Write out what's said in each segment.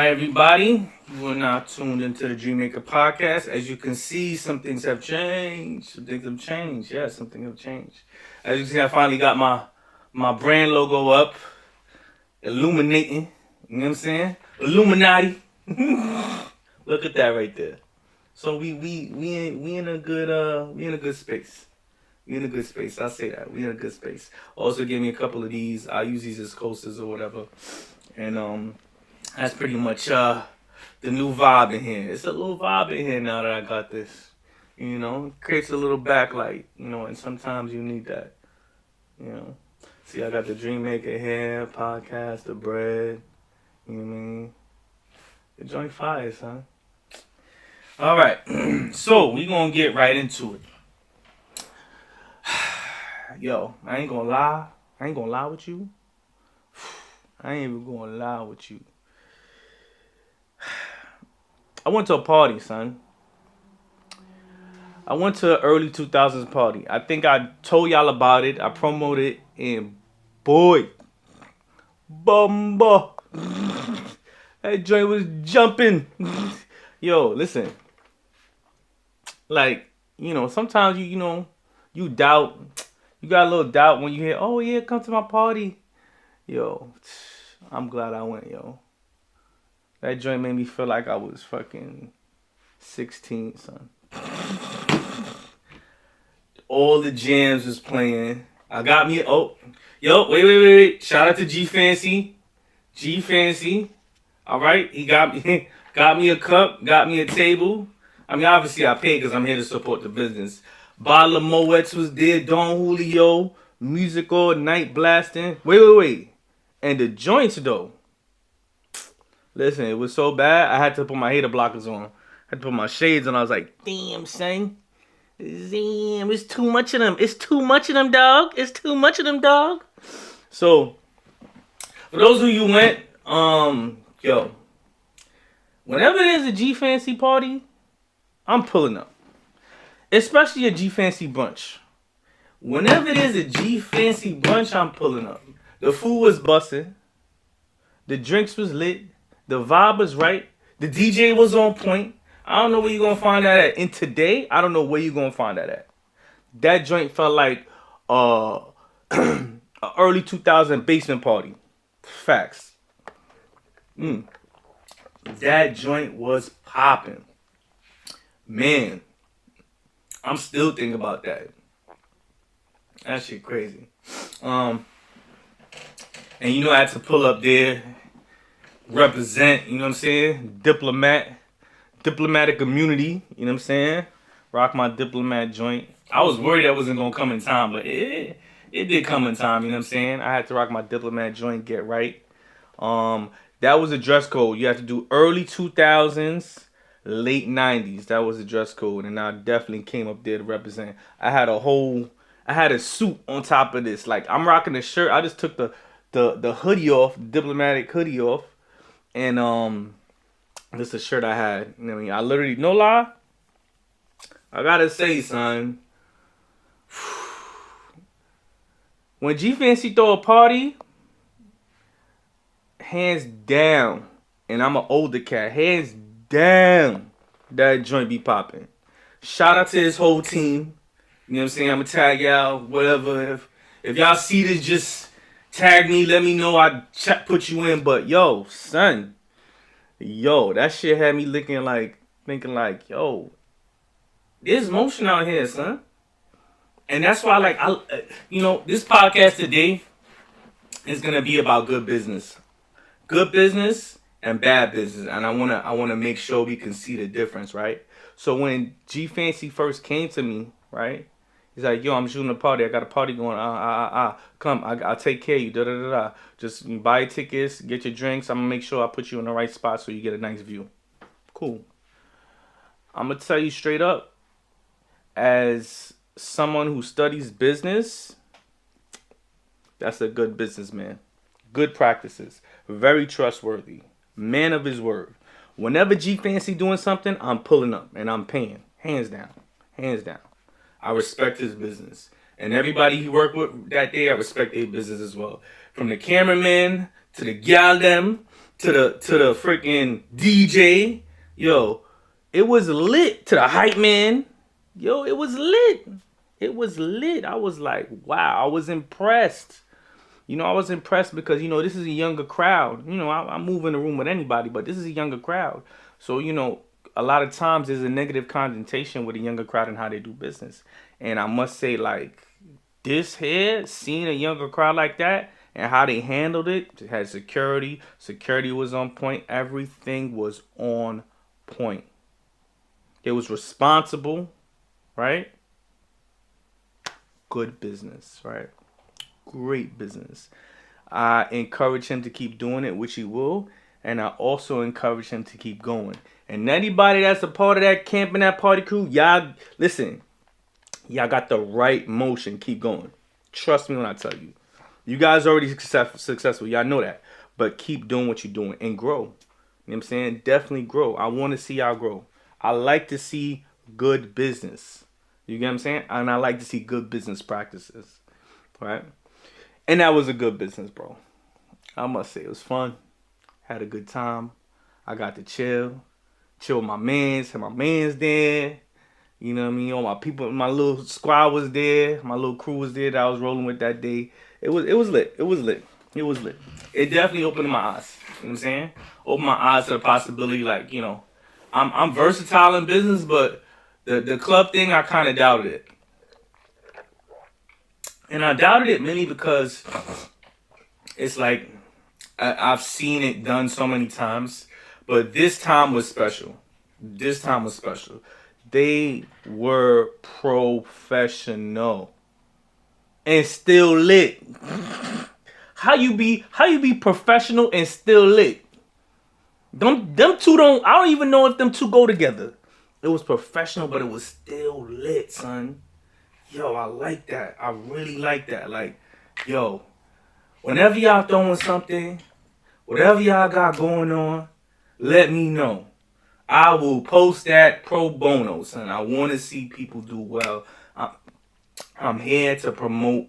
right, everybody. You are now tuned into the Dreammaker podcast. As you can see, some things have changed. Some things have changed. Yeah, something have changed. As you can see, I finally got my brand logo up, illuminating. You know what I'm saying? Illuminati. Look at that right there. So we in a good space. We in a good space. I'll say that. We in a good space. Also give me a couple of these. I'll use these as coasters or whatever. And that's pretty much the new vibe in here. It's a little vibe in here now that I got this. You know, it creates a little backlight, and sometimes you need that. See, I got the Dreammaker here, podcast, the bread. You know what I mean? The joint fire, son. All right, so we gonna get right into it. Yo, I ain't gonna lie. I ain't gonna lie with you. I ain't even gonna lie with you. I went to a party, son. I went to an early 2000s party. I think I told y'all about it. I promoted it, and boy, bumba, that joint was jumping. Yo, listen. Like, sometimes you doubt. You got a little doubt when you hear, oh yeah, come to my party. Yo, I'm glad I went, yo. That joint made me feel like I was fucking 16, son. All the jams was playing. I got me, wait. Shout out to G Fancy. G Fancy. All right, he got me a cup, got me a table. I mean, obviously I paid because I'm here to support the business. Bottle of Moet's was there, Don Julio, music all night blasting. Wait. And the joints though. Listen, it was so bad, I had to put my hater blockers on. I had to put my shades on. I was like, damn, son. Damn, it's too much of them. It's too much of them, dog. It's too much of them, dog. So, for those of you who went, whenever there's a G Fancy party, I'm pulling up. Especially a G Fancy brunch. Whenever there's a G Fancy brunch, I'm pulling up. The food was busting. The drinks was lit. The vibe was right. The DJ was on point. I don't know where you're going to find that at. And today, I don't know where you're going to find that at. That joint felt like an early 2000 basement party. Facts. That joint was popping. Man, I'm still thinking about that. That shit crazy. And I had to pull up there, represent, you know what I'm saying? Diplomatic immunity, you know what I'm saying? Rock my diplomat joint. I was worried that wasn't gonna come in time, but it did come in time, you know what I'm saying? I had to rock my diplomat joint, get right. That was a dress code. You have to do early 2000s, late 90s. That was the dress code, and I definitely came up there to represent. I had a suit on top of this. Like, I'm rocking the shirt. I just took the hoodie off, diplomatic hoodie off, and this is a shirt I had. You know what I mean? I literally, no lie, I gotta say, son, when G Fancy throw a party, hands down, and I'm an older cat, hands down, that joint be popping. Shout out to his whole team. You know what I'm saying? I'm gonna tag y'all, whatever. If y'all see this, just tag me, let me know. I put you in. But yo, son, that shit had me thinking like, yo, there's motion out here, son. And that's why, this podcast today is gonna be about good business and bad business, and I wanna make sure we can see the difference, right? So when G Fancy first came to me, right? He's like, yo, I'm shooting a party. I got a party going. Come, I'll take care of you. Da. Just buy tickets, get your drinks. I'm going to make sure I put you in the right spot so you get a nice view. Cool. I'm going to tell you straight up, as someone who studies business, that's a good businessman. Good practices. Very trustworthy. Man of his word. Whenever G Fancy doing something, I'm pulling up and I'm paying. Hands down. I respect his business. And everybody he worked with that day, I respect their business as well. From the cameraman to the gal them to the freaking DJ. Yo, it was lit. To the hype man. Yo, it was lit. It was lit. I was like, wow, I was impressed. I was impressed because, this is a younger crowd. I move in the room with anybody, but this is a younger crowd. So, a lot of times there's a negative connotation with a younger crowd and how they do business. And I must say, like, this here, seeing a younger crowd like that and how they handled it had security. Security was on point. Everything was on point. It was responsible, right? Good business, right? Great business. I encourage him to keep doing it, which he will. And I also encourage him to keep going. And anybody that's a part of that camp and that party crew, y'all, listen, y'all got the right motion. Keep going. Trust me when I tell you. You guys are already successful. Y'all know that. But keep doing what you're doing and grow. You know what I'm saying? Definitely grow. I want to see y'all grow. I like to see good business. You get what I'm saying? And I like to see good business practices. Right? And that was a good business, bro. I must say it was fun. Had a good time. I got to chill with my mans. Had my mans there. You know what I mean? All my people, my little squad was there. My little crew was there that I was rolling with that day. It was lit. It was lit. It was lit. It definitely opened my eyes. You know what I'm saying? Opened my eyes to the possibility, like, I'm versatile in business, but the club thing, I kind of doubted it. And I doubted it mainly because it's like I've seen it done so many times, but this time was special. This time was special. They were professional and still lit. How you be professional and still lit? Them two don't. I don't even know if them two go together. It was professional, but it was still lit, son. Yo, I like that. I really like that. Like, yo, whenever y'all throwing something, whatever y'all got going on, let me know. I will post that pro bono, son. I want to see people do well. I'm here to promote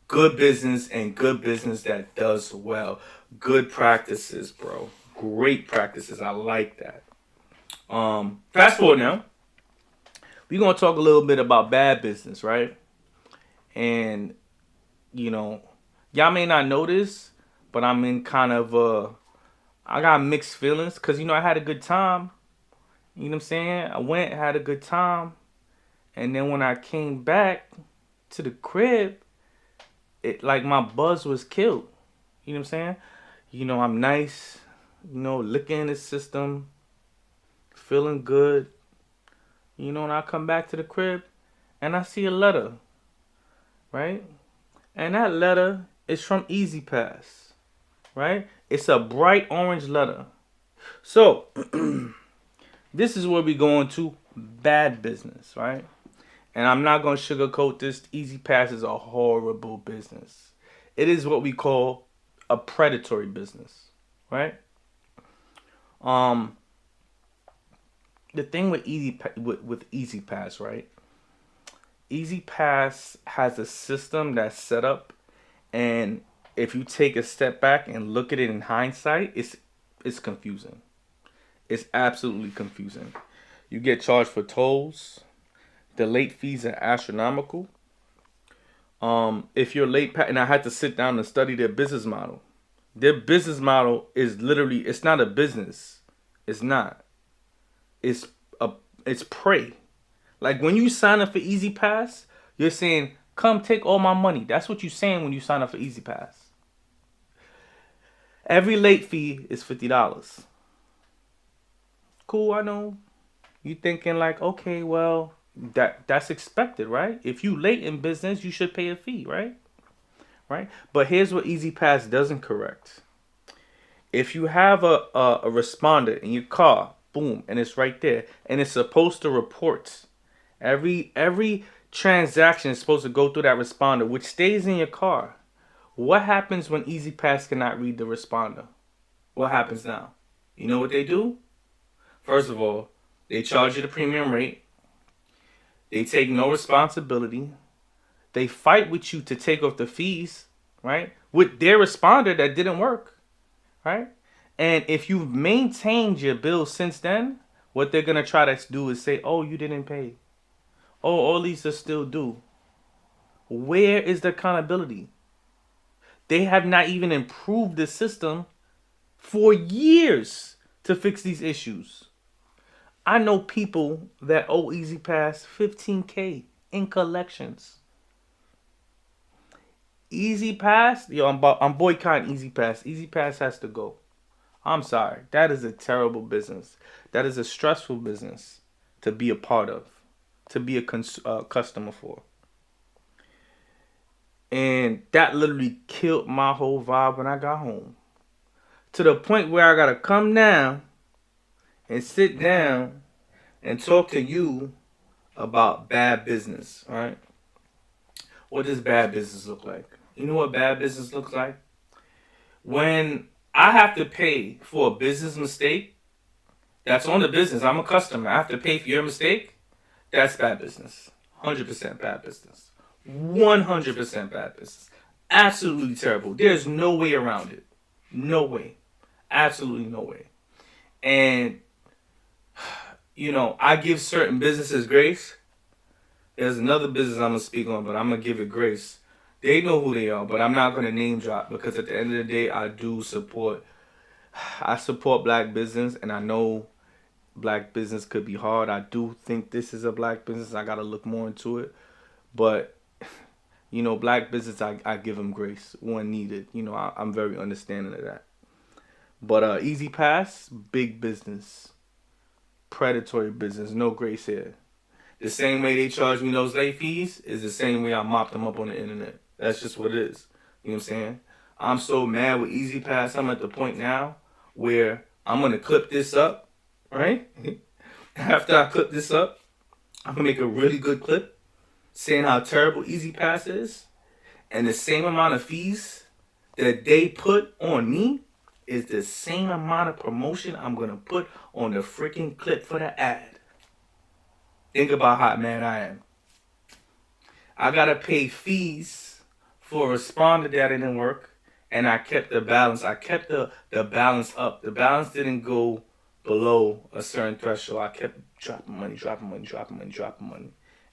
good business and good business that does well. Good practices, bro. Great practices. I like that. Fast forward now. We're going to talk a little bit about bad business, right? And, y'all may not know this, but I'm in kind of I got mixed feelings because, I had a good time. You know what I'm saying? I went, had a good time. And then when I came back to the crib, it like my buzz was killed. You know what I'm saying? I'm nice, licking the system, feeling good. And I come back to the crib and I see a letter, right? And that letter is from E-ZPass, right? It's a bright orange letter. So, this is where we go into bad business, right? And I'm not going to sugarcoat this. E-ZPass is a horrible business. It is what we call a predatory business, right? The thing with E-ZPass, right? E-ZPass has a system that's set up, and if you take a step back and look at it in hindsight, it's confusing. It's absolutely confusing. You get charged for tolls. The late fees are astronomical. If you're late, and I had to sit down and study their business model. Their business model is literally, it's not a business. It's not. It's prey. Like when you sign up for E-ZPass, you're saying, come take all my money. That's what you're saying when you sign up for E-ZPass. Every late fee is $50. Cool, I know. You thinking like, okay, well, that's expected, right? If you late in business, you should pay a fee, right? Right? But here's what E-ZPass doesn't correct. If you have a responder in your car, boom, and it's right there, and it's supposed to report. Every transaction is supposed to go through that responder, which stays in your car. What happens when E-ZPass cannot read the responder? What happens now? You know what they do? First of all, they charge you the premium rate. They take no responsibility. They fight with you to take off the fees, right? With their responder that didn't work, right? And if you've maintained your bill since then, what they're gonna try to do is say, "Oh, you didn't pay. Oh, all these are still due." Where is the accountability? They have not even improved the system for years to fix these issues. I know people that owe E-ZPass 15K in collections. E-ZPass, yo, I'm boycotting E-ZPass. E-ZPass has to go. I'm sorry. That is a terrible business. That is a stressful business to be a part of, to be a customer for. And that literally killed my whole vibe when I got home. To the point where I gotta come down and sit down and talk to you about bad business, right? What does bad business look like? You know what bad business looks like? When I have to pay for a business mistake, that's on the business. I'm a customer. I have to pay for your mistake. That's bad business. 100% bad business. 100% bad business. Absolutely terrible. There's no way around it. No way. Absolutely no way. And, I give certain businesses grace. There's another business I'm going to speak on, but I'm going to give it grace. They know who they are, but I'm not going to name drop because at the end of the day, I support black business, and I know black business could be hard. I do think this is a black business. I got to look more into it. But, black business, I give them grace when needed. I'm very understanding of that. But E-ZPass, big business. Predatory business. No grace here. The same way they charge me those late fees is the same way I mop them up on the internet. That's just what it is. You know what I'm saying? I'm so mad with E-ZPass. I'm at the point now where I'm going to clip this up, right? After I clip this up, I'm going to make a really good clip saying how terrible E-ZPass is. And the same amount of fees that they put on me is the same amount of promotion I'm going to put on the freaking clip for the ad. Think about how mad I am. I got to pay fees for a responder that didn't work. And I kept the balance. I kept the balance up. The balance didn't go below a certain threshold. I kept dropping money.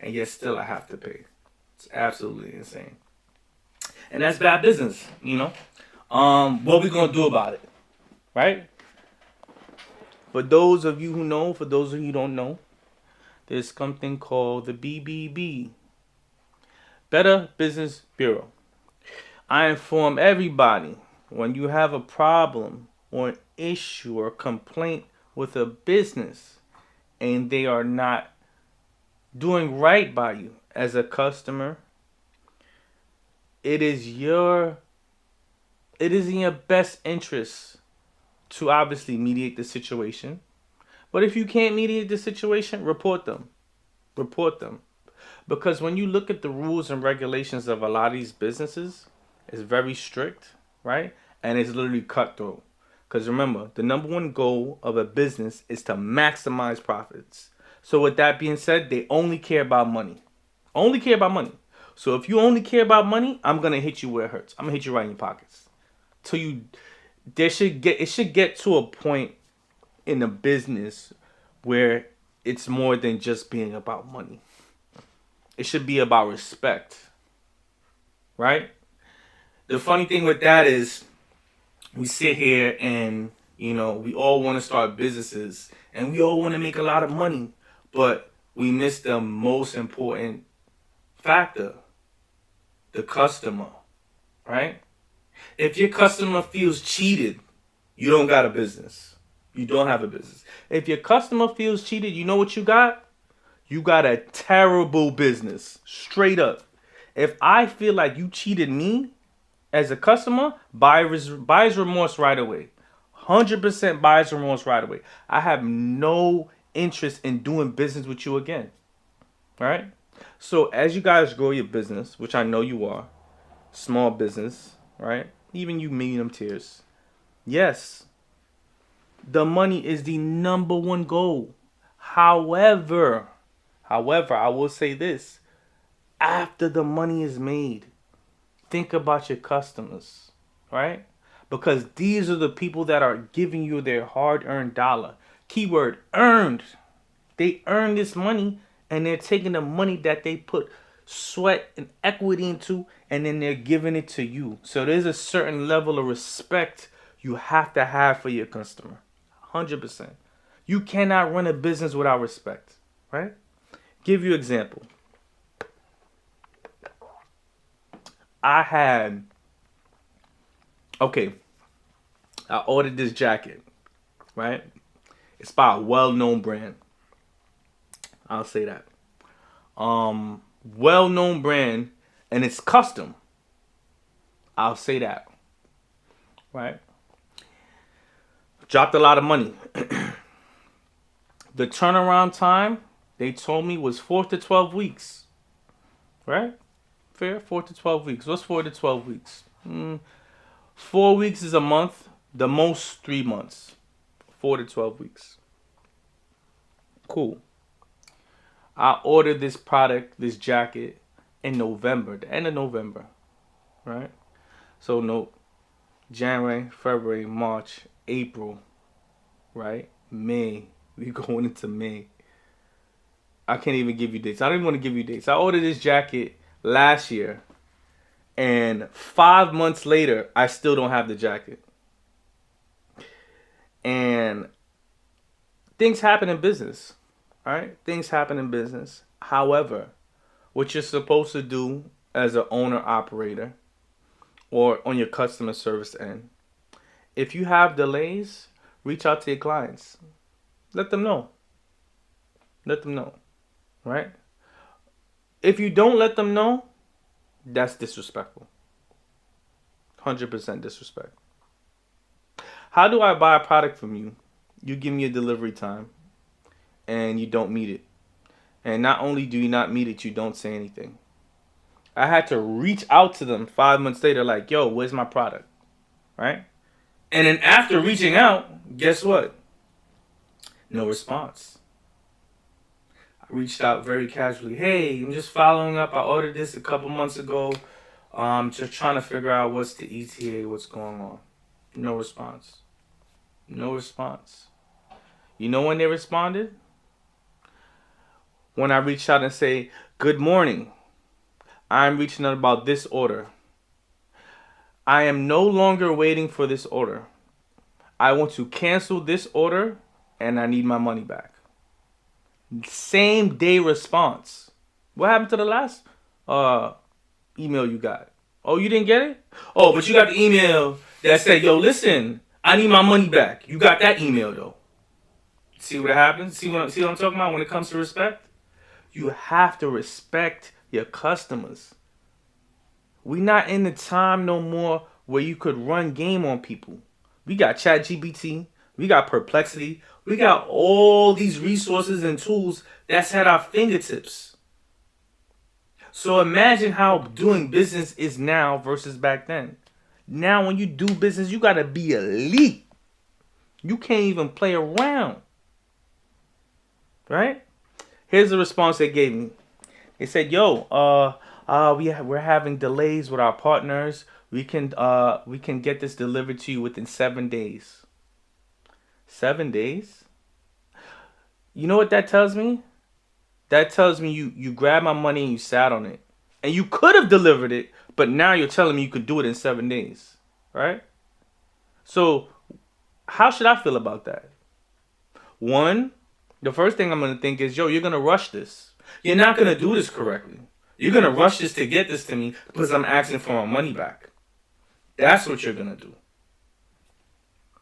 And yet still I have to pay. It's absolutely insane. And that's bad business, What we going to do about it? Right? For those of you who know, for those of you who don't know, there's something called the BBB. Better Business Bureau. I inform everybody when you have a problem or an issue or complaint with a business and they are not doing right by you as a customer, it is in your best interest to obviously mediate the situation. But if you can't mediate the situation, report them. Because when you look at the rules and regulations of a lot of these businesses, it's very strict, right? And it's literally cutthroat. Because remember, the number one goal of a business is to maximize profits. So with that being said, they only care about money. So if you only care about money, I'm going to hit you where it hurts. I'm going to hit you right in your pockets. It should get to a point in a business where it's more than just being about money. It should be about respect. Right? The funny thing with that is we sit here and, we all want to start businesses and we all want to make a lot of money, but we miss the most important factor, the customer, right? If your customer feels cheated, you don't got a business. You don't have a business. If your customer feels cheated, you know what you got? You got a terrible business. Straight up. If I feel like you cheated me as a customer, buyer's remorse right away. 100% buyer's remorse right away. I have no interest in doing business with you again. All right? So as you guys grow your business, which I know you are, small business, right? Even you medium tiers. Yes, the money is the number one goal. However, I will say this. After the money is made, think about your customers, right? because these are the people that are giving you their hard-earned dollar. Keyword earned. They earn this money, and they're taking the money that they put sweat and equity into, and then they're giving it to you. So there's a certain level of respect you have to have for your customer. 100%. You cannot run a business without respect, right? Give you an example. I ordered this jacket, right? It's by a well-known brand. I'll say that. Well-known brand, and it's custom. I'll say that. Right? Dropped a lot of money. The turnaround time, they told me, was 4 to 12 weeks. Right? Fair? 4 to 12 weeks. What's 4 to 12 weeks? 4 weeks is a month. The most 3 months. 4 to 12 weeks. Cool. I ordered this product, this jacket, in November, the end of November, right? So no, January, February, March, April, right? May, we going into May. I can't even give you dates. I don't even want to give you dates. I ordered this jacket last year, and 5 months later, I still don't have the jacket. And things happen in business. All right, things happen in business. However, what you're supposed to do as an owner operator or on your customer service end, if you have delays, reach out to your clients. Let them know. Let them know, right? If you don't let them know, that's disrespectful. 100% disrespect. How do I buy a product from you? You give me a delivery time, and you don't meet it. And not only do you not meet it, you don't say anything. I had to reach out to them 5 months later, like, yo, where's my product? Right? And then after reaching out, guess what? No response. I reached out very casually. Hey, I'm just following up. I ordered this a couple months ago. Just trying to figure out what's the ETA, what's going on. No response. No response. You know when they responded? When I reached out and say, good morning. I'm reaching out about this order. I am no longer waiting for this order. I want to cancel this order and I need my money back. Same day response. What happened to the last email you got? Oh, you didn't get it? Oh, but you got the email that said, yo, listen, I need my money back. You got that email though. See what happens? See what I'm talking about when it comes to respect? You have to respect your customers. We not in the time no more where you could run game on people. We got ChatGPT. We got Perplexity. We got all these resources and tools that's at our fingertips. So imagine how doing business is now versus back then. Now when you do business, you got to be elite. You can't even play around. Right? Here's the response they gave me. They said, "Yo, we're having delays with our partners. We can get this delivered to you within 7 days." 7 days? You know what that tells me? That tells me you grabbed my money and you sat on it, and you could have delivered it, but now you're telling me you could do it in 7 days, right? So, how should I feel about that? One. The first thing I'm going to think is, yo, you're going to rush this. You're not going to do this correctly. You're going to rush this to get this to me because I'm asking for my money back. That's what you're going to do.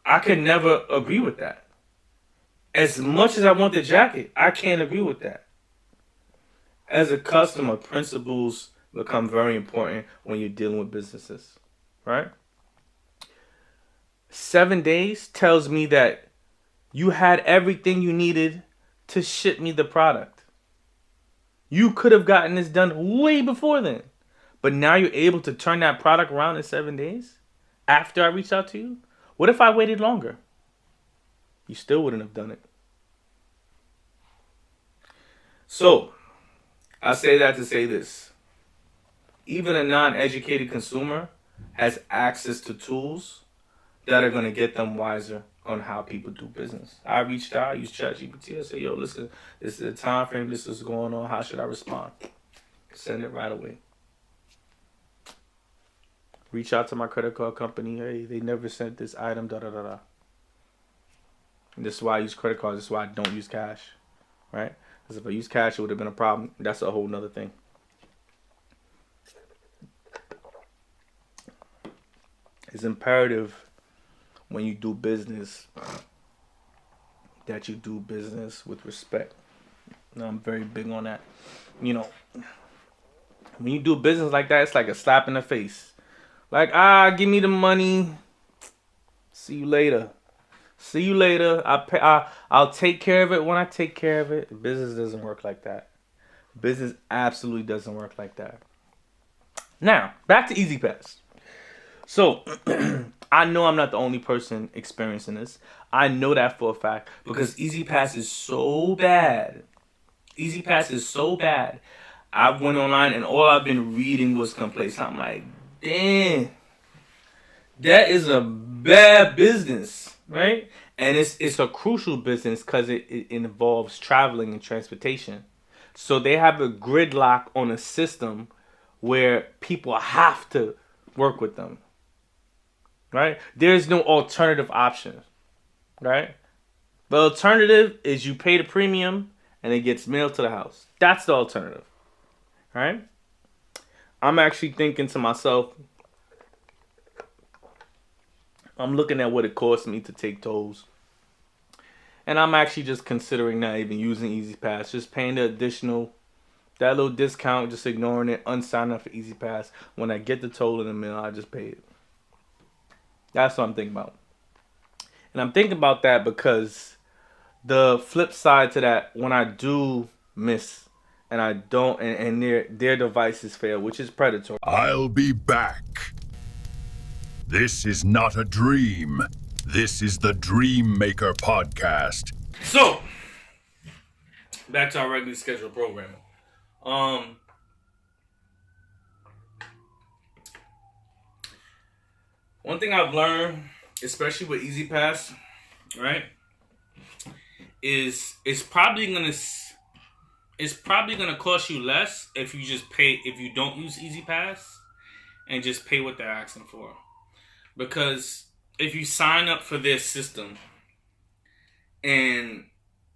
I can never agree with that. As much as I want the jacket, I can't agree with that. As a customer, principles become very important when you're dealing with businesses, right? 7 days tells me that you had everything you needed to ship me the product. You could have gotten this done way before then. But now you're able to turn that product around in 7 days after I reached out to you? What if I waited longer? You still wouldn't have done it. So, I say that to say this. Even a non-educated consumer has access to tools that are gonna get them wiser on how people do business. I reached out, I used ChatGPT. I said, "Yo, listen, this is the time frame. This is going on. How should I respond?" Send it right away. Reach out to my credit card company. Hey, they never sent this item. Da da da da. And this is why I use credit cards. This is why I don't use cash, right? Because if I use cash, it would have been a problem. That's a whole nother thing. It's imperative when you do business that you do business with respect. And I'm very big on that. You know, when you do business like that, it's like a slap in the face. Like, give me the money. See you later. See you later. I'll take care of it when I take care of it. Business doesn't work like that. Business absolutely doesn't work like that. Now, back to E-ZPass. So, I know I'm not the only person experiencing this. I know that for a fact because E-ZPass is so bad. E-ZPass is so bad. I went online and all I've been reading was complaints. I'm like, damn, that is a bad business, right? And it's a crucial business because it involves traveling and transportation. So they have a gridlock on a system where people have to work with them, right? There's no alternative option, right? The alternative is you pay the premium and it gets mailed to the house. That's the alternative, right? I'm actually thinking to myself, I'm looking at what it costs me to take tolls. And I'm actually just considering not even using E-ZPass, just paying the additional, that little discount, just ignoring it, unsigning up for E-ZPass. When I get the toll in the mail, I just pay it. That's what I'm thinking about. And I'm thinking about that because the flip side to that, when I do miss and I don't, and their devices fail, which is predatory. I'll be back. This is not a dream. This is the Dream Maker Podcast. So, back to our regularly scheduled programming. One thing I've learned, especially with E-ZPass, right, is it's probably gonna cost you less if you just pay, if you don't use E-ZPass and just pay what they're asking for. Because if you sign up for their system and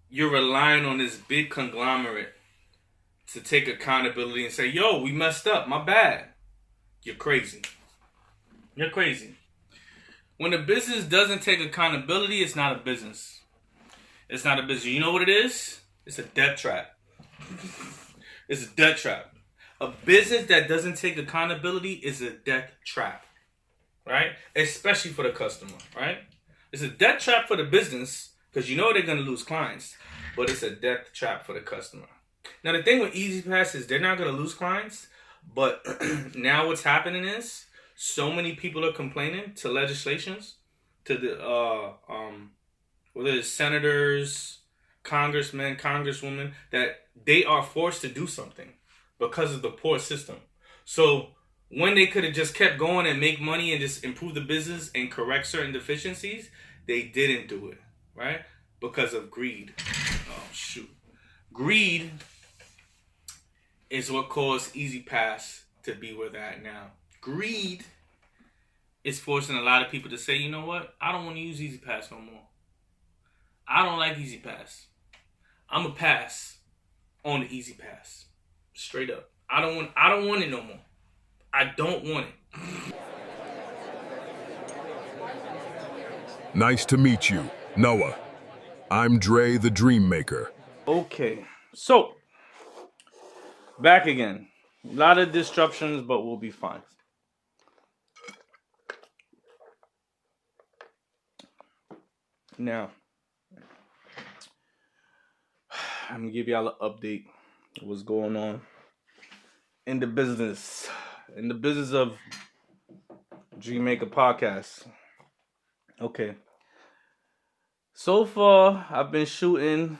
you're relying on this big conglomerate to take accountability and say, yo, we messed up, my bad, you're crazy. You're crazy. When a business doesn't take accountability, it's not a business. It's not a business. You know what it is? It's a debt trap. It's a debt trap. A business that doesn't take accountability is a debt trap. Right? Especially for the customer, right? It's a debt trap for the business because you know they're going to lose clients, but it's a debt trap for the customer. Now, the thing with E-ZPass is they're not going to lose clients, but now what's happening is so many people are complaining to legislations, to the whether it's senators, congressmen, congresswomen, that they are forced to do something because of the poor system. So when they could have just kept going and make money and just improve the business and correct certain deficiencies, they didn't do it, right? Because of greed. Oh, shoot. Greed is what caused E-ZPass to be where they're at now. Greed is forcing a lot of people to say, you know what? I don't want to use E-ZPass no more. I don't like E-ZPass. I'm going to pass on the E-ZPass. Straight up. I don't want it no more. I don't want it. Nice to meet you, Noah. I'm Dre, the Dream Maker. Okay, so back again. A lot of disruptions, but we'll be fine. Now, I'm gonna give y'all an update of what's going on in the business of Dream Maker Podcast. Okay. So far, I've been shooting.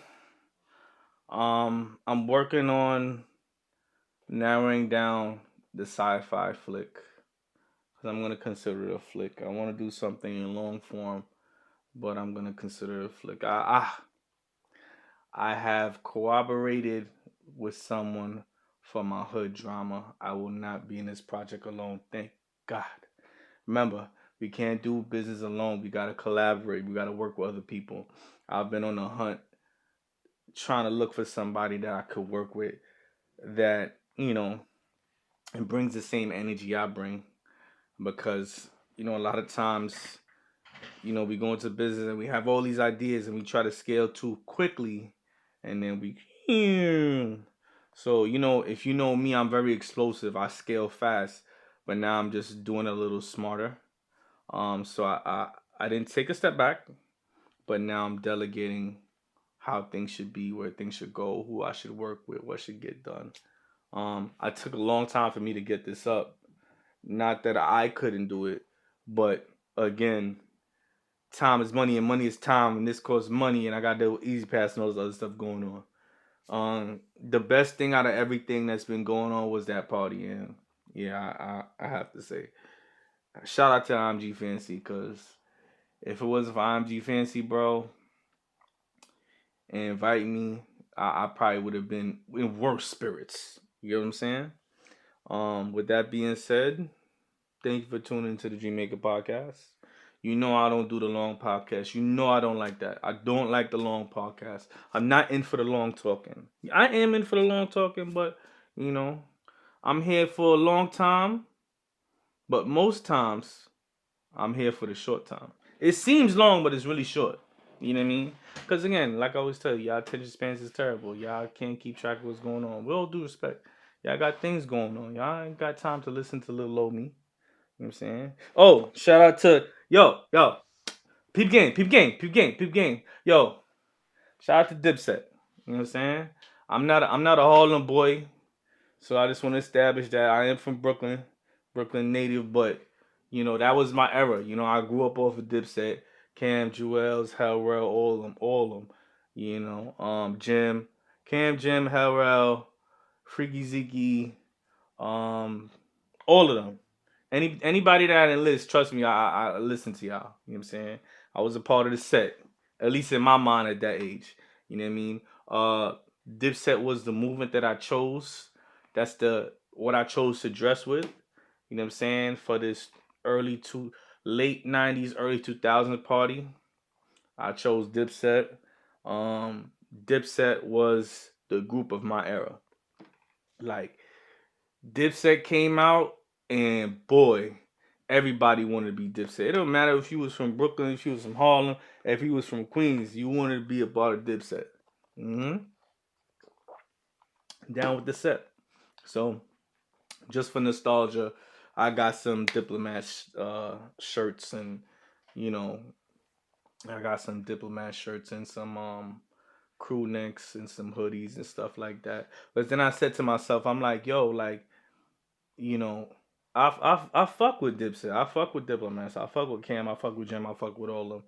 I'm working on narrowing down the sci-fi flick. because I'm gonna consider it a flick. I want to do something in long form, but I'm gonna consider it a flick. I have cooperated with someone for my hood drama. I will not be in this project alone. Thank God. Remember, we can't do business alone. We gotta collaborate. We gotta work with other people. I've been on a hunt trying to look for somebody that I could work with that, it brings the same energy I bring because, a lot of times, we go into business and we have all these ideas and we try to scale too quickly and then we so, if you know me, I'm very explosive. I scale fast, but now I'm just doing a little smarter. So I didn't take a step back, but now I'm delegating how things should be, where things should go, who I should work with, what should get done. I took a long time for me to get this up. Not that I couldn't do it, but again, time is money and money is time, and this costs money, and I got the E-ZPass and all this other stuff going on. The best thing out of everything that's been going on was that party, and yeah, I have to say, shout out to IMG Fancy, cause if it wasn't for IMG Fancy, bro, and invite me, I probably would have been in worse spirits. You get what I'm saying? With that being said, thank you for tuning into the Dream Maker podcast. You know I don't do the long podcast. You know I don't like that. I don't like the long podcast. I'm not in for the long talking. I am in for the long talking, but I'm here for a long time. But most times, I'm here for the short time. It seems long, but it's really short. You know what I mean? Because again, like I always tell you, y'all attention spans is terrible. Y'all can't keep track of what's going on. With all due respect, y'all got things going on. Y'all ain't got time to listen to little old me. You know what I'm saying? Oh, shout out to yo, peep game, peep game, peep game, peep game. Yo, shout out to Dipset. You know what I'm saying? I'm not a Harlem boy, so I just want to establish that I am from Brooklyn, Brooklyn native, but that was my era. I grew up off of Dipset, Cam, Jewels, Hellrell, all of them. Jim, Cam, Jim, Hellrell, Freaky Zeke, all of them. Anybody that I didn't list, trust me, I listen to y'all. You know what I'm saying? I was a part of the set, at least in my mind at that age. You know what I mean? Dipset was the movement that I chose. That's what I chose to dress with. You know what I'm saying? For this late '90s, early 2000s party, I chose Dipset. Dipset was the group of my era. Like Dipset came out, and boy, everybody wanted to be Dipset. It don't matter if you was from Brooklyn, if you was from Harlem, if you was from Queens, you wanted to be a part of Dipset. Down with the set. So, just for nostalgia, I got some Diplomat shirts, and I got some Diplomat shirts and some crew necks and some hoodies and stuff like that. But then I said to myself, I'm like, yo, like, you know, I fuck with Dipset. I fuck with Diplomats. I fuck with Cam. I fuck with Jim. I fuck with all of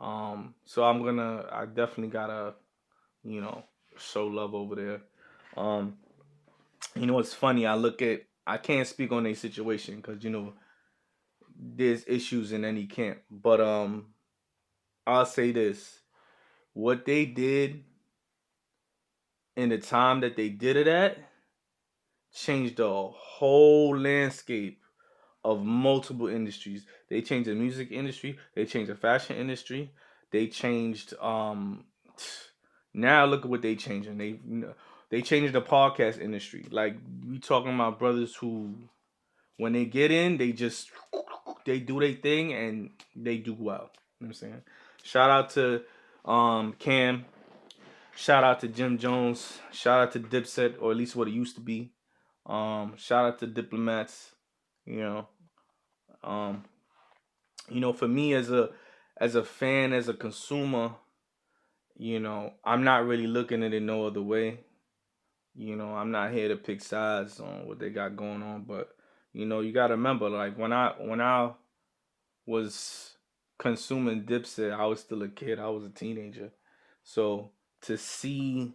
them. So I definitely gotta, you know, show love over there. Um, it's funny. I can't speak on a situation because there's issues in any camp. But I'll say this: what they did in the time that they did it at changed the whole landscape of multiple industries. They changed the music industry. They changed the fashion industry. They changed. Now look at what they changing. They changed the podcast industry. Like we talking about brothers who, when they get in, they do their thing and they do well. You know what I'm saying? Shout out to Cam. Shout out to Jim Jones. Shout out to Dipset, or at least what it used to be. Shout out to Diplomats. You know, um, for me as a fan, as a consumer, I'm not really looking at it no other way. I'm not here to pick sides on what they got going on, but you gotta remember, like when I was consuming Dipset, I was still a kid. I was a teenager, so to see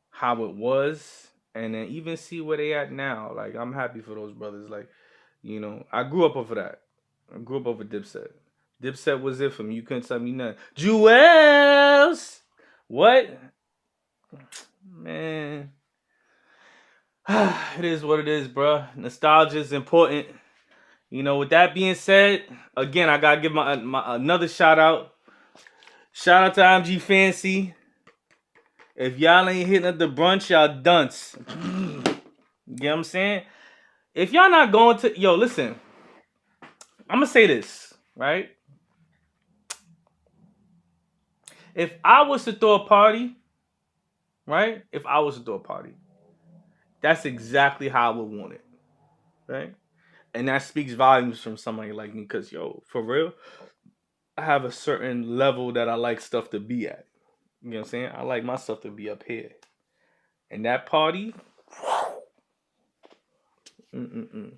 how it was, and then even see where they at now, like I'm happy for those brothers. Like, You know, I grew up over that. I grew up over Dipset. Dipset was it for me. You couldn't tell me nothing. Jewels! What? Man. It is what it is, bruh. Nostalgia is important. You know, with that being said, again, I gotta give my another shout out. Shout out to IMG Fancy. If y'all ain't hitting up the brunch, y'all dunce. You get what I'm saying? If y'all not going to, yo, listen. I'm gonna say this, right? If I was to throw a party, right? If I was to throw a party, that's exactly how I would want it, right? And that speaks volumes from somebody like me, cause yo, for real, I have a certain level that I like stuff to be at. You know what I'm saying? I like my stuff to be up here. And that party, mm-mm-mm.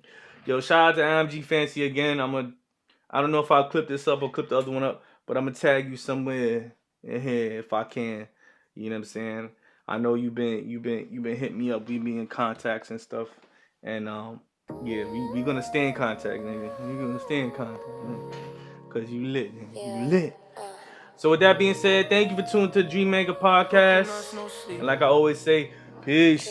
Yo, shout out to IMG Fancy again. I don't know if I'll clip this up or clip the other one up, but I'm gonna tag you somewhere in here if I can. You know what I'm saying? I know you've been hitting me up. We be in contacts and stuff. And yeah, we gonna stay in contact, nigga. We gonna stay in contact, man. Cause you lit, nigga. You lit. So with that being said, thank you for tuning to the Dream Maker Podcast. And like I always say, peace.